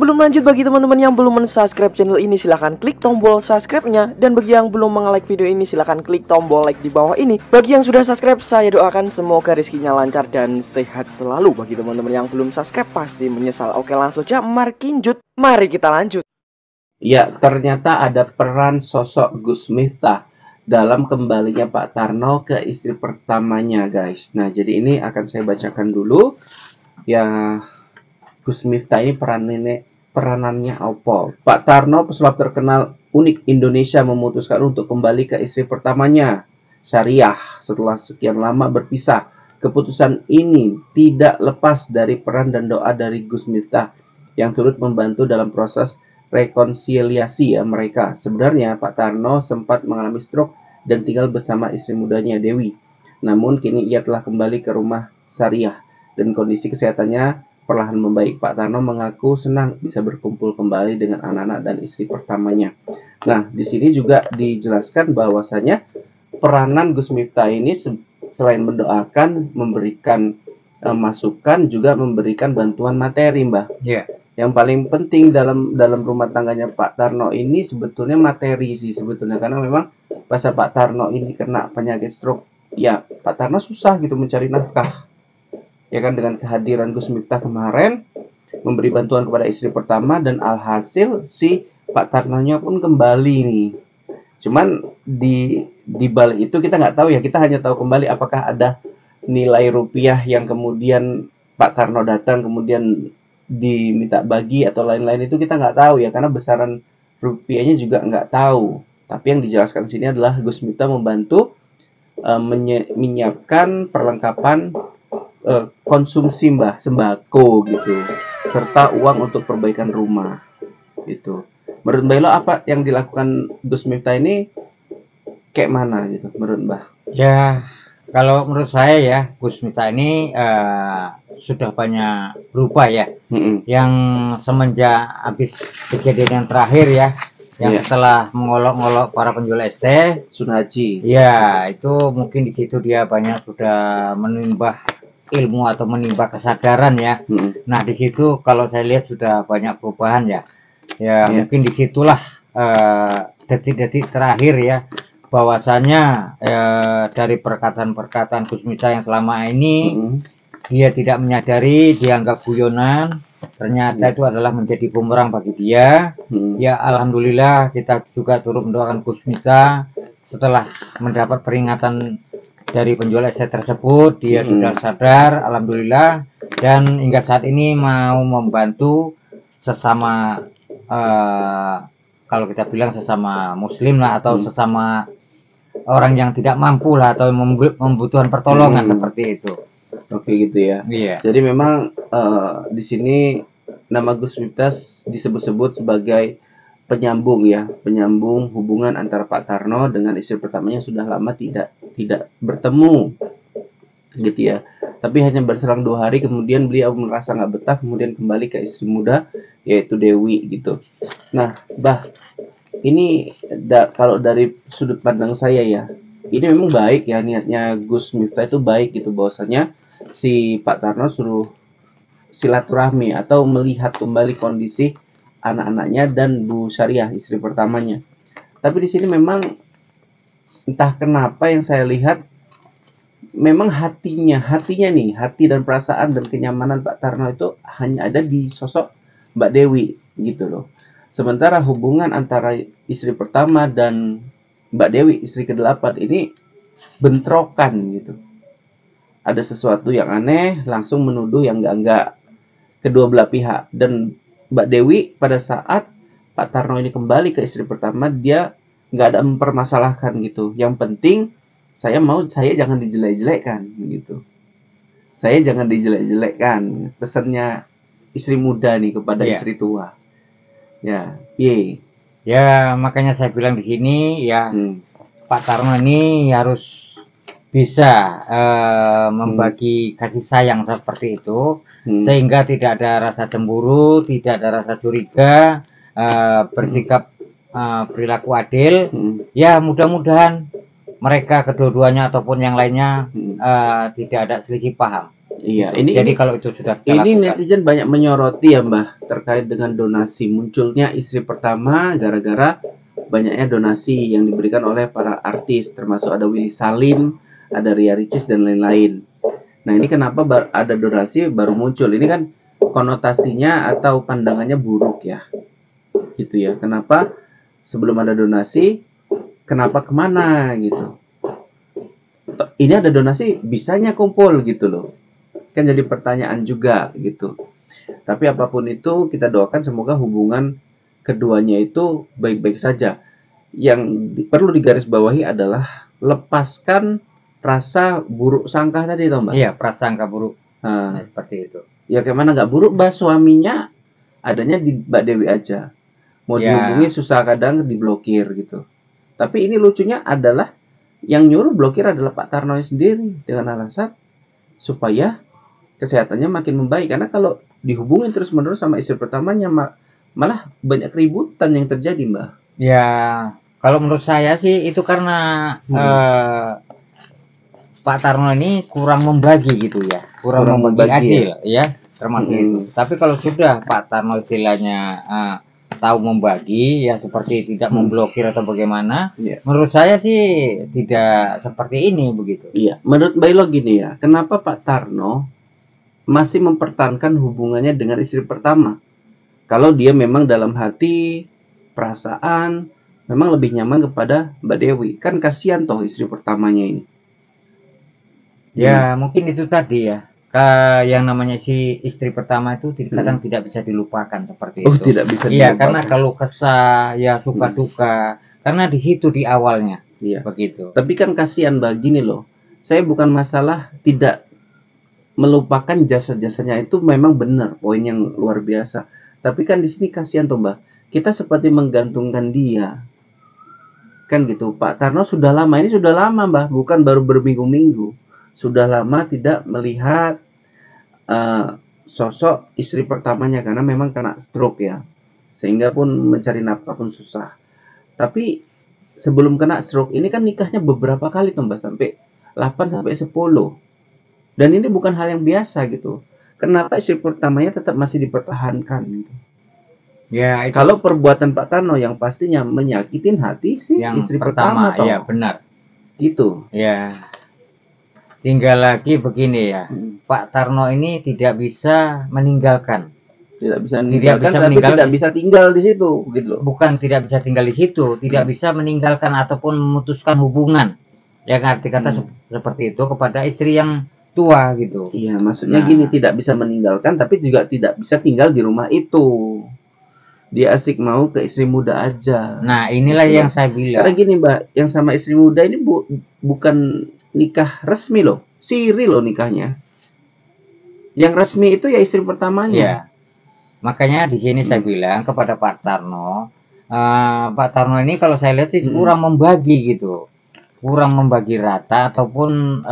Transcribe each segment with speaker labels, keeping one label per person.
Speaker 1: Sebelum lanjut, bagi teman-teman yang belum mensubscribe channel ini, silahkan klik tombol subscribe-nya. Dan bagi yang belum nge-like video ini, silahkan klik tombol like di bawah ini. Bagi yang sudah subscribe, saya doakan semoga rezekinya lancar dan sehat selalu. Bagi teman-teman yang belum subscribe, pasti menyesal. Oke, langsung aja markinjut. Mari kita lanjut.
Speaker 2: Ya, ternyata ada peran sosok Gus Miftah dalam kembalinya Pak Tarno ke istri pertamanya, guys. Nah, jadi ini akan saya bacakan dulu. Ya, Gus Miftah ini peranannya apa? Pak Tarno, pesulap terkenal unik Indonesia, memutuskan untuk kembali ke istri pertamanya, Syariah, setelah sekian lama berpisah. Keputusan ini tidak lepas dari peran dan doa dari Gus Miftah yang turut membantu dalam proses rekonsiliasi ya mereka. Sebenarnya Pak Tarno sempat mengalami stroke dan tinggal bersama istri mudanya Dewi. Namun kini ia telah kembali ke rumah Syariah dan kondisi kesehatannya perlahan membaik. Pak Tarno mengaku senang bisa berkumpul kembali dengan anak-anak dan istri pertamanya. Nah, di sini juga dijelaskan bahwasanya peranan Gus Miftah ini selain mendoakan, memberikan masukan, juga memberikan bantuan materi, Mbah.
Speaker 3: Iya.
Speaker 2: Yang paling penting dalam rumah tangganya Pak Tarno ini sebetulnya materi sih sebetulnya, karena memang pas Pak Tarno ini kena penyakit stroke, ya Pak Tarno susah gitu mencari nafkah. Ya kan, dengan kehadiran Gus Miftah kemarin memberi bantuan kepada istri pertama dan alhasil si Pak Tarnonya pun kembali nih. Cuman di balik itu kita nggak tahu ya, kita hanya tahu kembali apakah ada nilai rupiah yang kemudian Pak Tarno datang kemudian diminta bagi atau lain-lain, itu kita nggak tahu ya, karena besaran rupiahnya juga nggak tahu. Tapi yang dijelaskan sini adalah Gus Miftah membantu menyiapkan perlengkapan konsumsi sembako gitu, serta uang untuk perbaikan rumah gitu. Menurut Mbak Ilo, apa yang dilakukan Gus Miftah ini kayak mana gitu menurut Mbah?
Speaker 3: Ya, kalau menurut saya ya, Gus Miftah ini sudah banyak berubah ya. Yang semenjak habis kejadian yang terakhir ya, yang setelah mengolok-olok para penjual es teh,
Speaker 2: Sun Haji.
Speaker 3: ya itu mungkin di situ dia banyak sudah menimba ilmu atau menimba kesadaran ya. Nah, di situ kalau saya lihat sudah banyak perubahan ya. Ya, mungkin disitulah detik-detik terakhir ya, bahwasanya dari perkataan-perkataan Gus Miftah yang selama ini dia tidak menyadari, dianggap guyonan, ternyata itu adalah menjadi bumerang bagi dia. Ya, alhamdulillah kita juga turut mendoakan Gus Miftah setelah mendapat peringatan dari penjual es teh tersebut, dia sudah sadar, alhamdulillah, dan hingga saat ini mau membantu sesama kalau kita bilang sesama muslim lah, atau sesama orang yang tidak mampu lah, atau membutuhkan pertolongan seperti itu.
Speaker 2: Oke gitu ya.
Speaker 3: Iya.
Speaker 2: Jadi memang di sini nama Gus Miftah disebut-sebut sebagai penyambung ya, penyambung hubungan antara Pak Tarno dengan istri pertamanya sudah lama tidak bertemu gitu ya. Tapi hanya berselang 2 hari kemudian beliau merasa nggak betah, kemudian kembali ke istri muda yaitu Dewi gitu. Nah, Bah, ini kalau dari sudut pandang saya ya, ini memang baik ya, niatnya Gus Miftah itu baik gitu, bahwasanya si Pak Tarno suruh silaturahmi atau melihat kembali kondisi anak-anaknya dan Bu Syariah istri pertamanya. Tapi di sini memang entah kenapa yang saya lihat memang hatinya nih, hati dan perasaan dan kenyamanan Pak Tarno itu hanya ada di sosok Mbak Dewi gitu loh. Sementara hubungan antara istri pertama dan Mbak Dewi istri ke-8 ini bentrokan gitu. Ada sesuatu yang aneh, langsung menuduh yang enggak kedua belah pihak. Dan Mbak Dewi pada saat Pak Tarno ini kembali ke istri pertama, dia nggak ada mempermasalahkan gitu. Yang penting saya jangan dijelek-jelekkan gitu. Saya jangan dijelek-jelekkan. Pesannya istri muda nih kepada istri tua. Ya,
Speaker 3: ya makanya saya bilang di sini ya, Pak Tarno ini harus bisa membagi kasih sayang seperti itu, sehingga tidak ada rasa cemburu, tidak ada rasa curiga, bersikap perilaku adil. Ya, mudah-mudahan mereka kedua-duanya ataupun yang lainnya tidak ada selisih paham.
Speaker 2: Iya,
Speaker 3: gitu. Jadi kalau itu sudah kita
Speaker 2: ini
Speaker 3: lakukan.
Speaker 2: netizen banyak menyoroti ya Mbah terkait dengan donasi. Munculnya istri pertama gara-gara banyaknya donasi yang diberikan oleh para artis, termasuk ada Willy Salim, ada Ria Ricis dan lain-lain. Nah, ini kenapa ada donasi baru muncul? Ini kan konotasinya atau pandangannya buruk ya. Gitu ya. Kenapa sebelum ada donasi, kenapa kemana gitu? Ini ada donasi, bisanya kumpul gitu loh. Kan jadi pertanyaan juga gitu. Tapi apapun itu kita doakan semoga hubungan keduanya itu baik-baik saja. Yang perlu digarisbawahi adalah lepaskan rasa buruk sangka tadi toh Mbak.
Speaker 3: Iya, prasangka buruk.
Speaker 2: Nah,
Speaker 3: Seperti itu.
Speaker 2: ya kemana nggak buruk Mbak, suaminya adanya di Mbak Dewi aja. Mau dihubungi susah, kadang diblokir gitu. Tapi ini lucunya adalah yang nyuruh blokir adalah Pak Tarno sendiri dengan alasan supaya kesehatannya makin membaik. Karena kalau dihubungin terus-menerus sama istri pertamanya malah banyak keributan yang terjadi Mbak.
Speaker 3: Ya, kalau menurut saya sih itu karena Pak Tarno ini kurang membagi gitu ya, kurang membagi adil ya, termasuk itu. Tapi kalau sudah Pak Tarno istilahnya tahu membagi ya, seperti tidak memblokir atau bagaimana, menurut saya sih tidak seperti ini begitu.
Speaker 2: Iya, menurut Mbak Ilo gini ya, kenapa Pak Tarno masih mempertahankan hubungannya dengan istri pertama? Kalau dia memang dalam hati, perasaan, memang lebih nyaman kepada Mbak Dewi. Kan kasihan toh istri pertamanya ini.
Speaker 3: Ya, mungkin itu tadi ya. Yang namanya si istri pertama itu kadang tidak bisa dilupakan seperti itu.
Speaker 2: Tidak bisa dilupakan.
Speaker 3: Iya, karena kalau kesah, ya suka duka. Karena di situ di awalnya.
Speaker 2: Iya.
Speaker 3: Begitu.
Speaker 2: Tapi kan kasihan Mbak, gini loh. Saya bukan masalah tidak melupakan jasa-jasanya, itu memang benar, poin yang luar biasa. Tapi kan di sini kasihan tuh Mbak, kita seperti menggantungkan dia, kan gitu. Pak Tarno sudah lama Mbak, bukan baru berminggu-minggu, sudah lama tidak melihat sosok istri pertamanya karena memang kena stroke ya, sehingga pun mencari nafkah pun susah. Tapi sebelum kena stroke ini kan nikahnya beberapa kali tuh Mbak, sampai 8 sampai 10. Dan ini bukan hal yang biasa gitu. Kenapa istri pertamanya tetap masih dipertahankan gitu?
Speaker 3: Ya, itu.
Speaker 2: Kalau perbuatan Pak Tarno yang pastinya menyakitin hati sih yang istri pertama toh.
Speaker 3: Ya, benar.
Speaker 2: Gitu.
Speaker 3: Ya. Tinggal lagi begini ya. Pak Tarno ini tidak bisa meninggalkan.
Speaker 2: Tidak bisa tinggal di situ gitu loh.
Speaker 3: Bukan tidak bisa tinggal di situ, tidak bisa meninggalkan ataupun memutuskan hubungan. Yang arti kata seperti itu kepada istri yang tua gitu.
Speaker 2: Iya, maksudnya gini, tidak bisa meninggalkan tapi juga tidak bisa tinggal di rumah itu. Dia asik mau ke istri muda aja.
Speaker 3: Nah, inilah gitu yang saya bilang.
Speaker 2: Karena gini Mbak, yang sama istri muda ini bukan nikah resmi loh. Siri loh nikahnya. Yang resmi itu ya istri pertamanya.
Speaker 3: Ya. Makanya di sini saya bilang kepada Pak Tarno, Pak Tarno ini kalau saya lihat sih kurang membagi gitu. Kurang membagi rata ataupun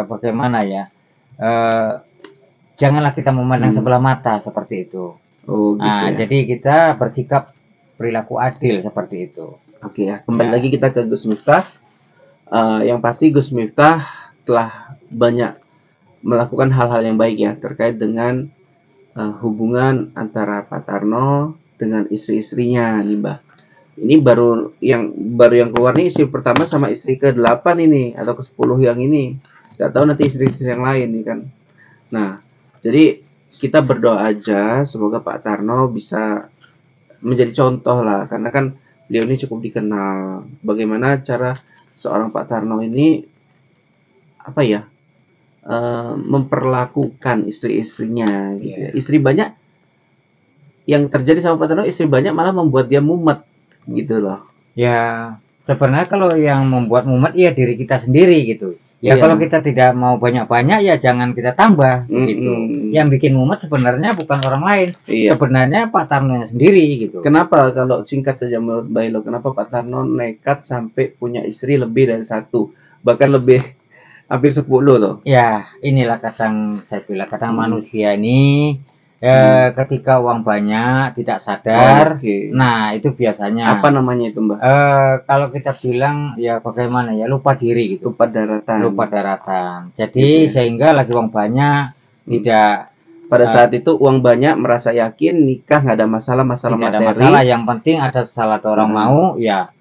Speaker 3: bagaimana ya, janganlah kita memandang sebelah mata seperti itu.
Speaker 2: Oh, gitu ya.
Speaker 3: Jadi kita bersikap perilaku adil seperti itu.
Speaker 2: Oke ya, kembali lagi kita ke Gus Miftah. Yang pasti Gus Miftah telah banyak melakukan hal-hal yang baik ya terkait dengan hubungan antara Pak Tarno dengan istri-istrinya nih Mbak. Ini baru yang keluar nih istri pertama sama istri ke-8 ini atau ke-10 yang ini. Gak tahu nanti istri-istri yang lain nih kan. Nah, jadi kita berdoa aja semoga Pak Tarno bisa menjadi contoh lah, karena kan beliau ini cukup dikenal. Bagaimana cara seorang Pak Tarno ini memperlakukan istri-istrinya gitu ya. Istri banyak, yang terjadi sama Pak Tarno, istri banyak malah membuat dia mumet gitu loh.
Speaker 3: Ya, sebenarnya kalau yang membuat mumet ya diri kita sendiri gitu. Ya kalau kita tidak mau banyak-banyak ya jangan kita tambah gitu. Yang bikin mumet sebenarnya bukan orang lain. Sebenarnya Pak Tarno sendiri gitu.
Speaker 2: Kenapa kalau singkat saja menurut Mbak Ilo, kenapa Pak Tarno nekat sampai punya istri lebih dari 1, bahkan lebih hampir 10 loh? Ya,
Speaker 3: inilah kadang saya bilang manusia ini ketika uang banyak tidak sadar. Nah, itu biasanya
Speaker 2: apa namanya itu Mbak?
Speaker 3: Kalau kita bilang ya bagaimana ya, lupa diri gitu.
Speaker 2: Lupa daratan.
Speaker 3: Jadi sehingga lagi uang banyak tidak
Speaker 2: Pada saat itu uang banyak, merasa yakin, nikah nggak ada masalah
Speaker 3: tidak ada
Speaker 2: materi.
Speaker 3: masalah. Yang penting ada salah orang mau, ya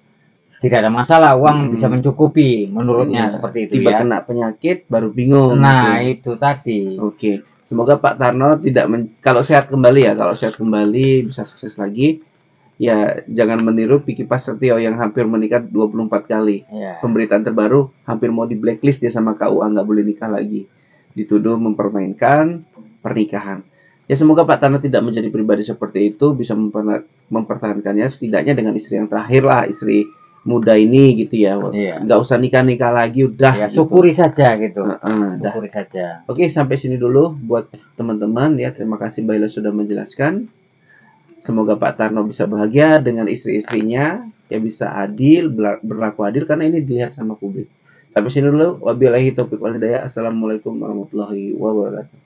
Speaker 3: tidak ada masalah. Uang bisa mencukupi, menurutnya
Speaker 2: Iya.
Speaker 3: seperti itu
Speaker 2: Tiba
Speaker 3: ya.
Speaker 2: kena penyakit baru bingung.
Speaker 3: Nah,
Speaker 2: gitu.
Speaker 3: itu tadi.
Speaker 2: Oke. Semoga Pak Tarno tidak kalau sehat kembali ya, kalau sehat kembali bisa sukses lagi. Ya, jangan meniru Piki Prasetyo yang hampir menikah 24 kali.
Speaker 3: Ya.
Speaker 2: Pemberitaan terbaru hampir mau di blacklist dia sama KUA, nggak boleh nikah lagi. Dituduh mempermainkan pernikahan. Ya semoga Pak Tarno tidak menjadi pribadi seperti itu, bisa mempertahankannya setidaknya dengan istri yang terakhir lah, istri muda ini gitu ya.
Speaker 3: Iya.
Speaker 2: Nggak usah nikah-nikah lagi udah.
Speaker 3: Ya,
Speaker 2: gitu.
Speaker 3: syukuri saja gitu.
Speaker 2: Dah.
Speaker 3: Syukuri saja.
Speaker 2: Oke, sampai sini dulu buat teman-teman ya. Terima kasih Baila sudah menjelaskan. Semoga Pak Tarno bisa bahagia dengan istri-istrinya, ya bisa adil, berlaku adil karena ini dilihat sama publik. Sampai sini dulu. Wabillahi taufiq wal hidayah. Assalamualaikum warahmatullahi wabarakatuh.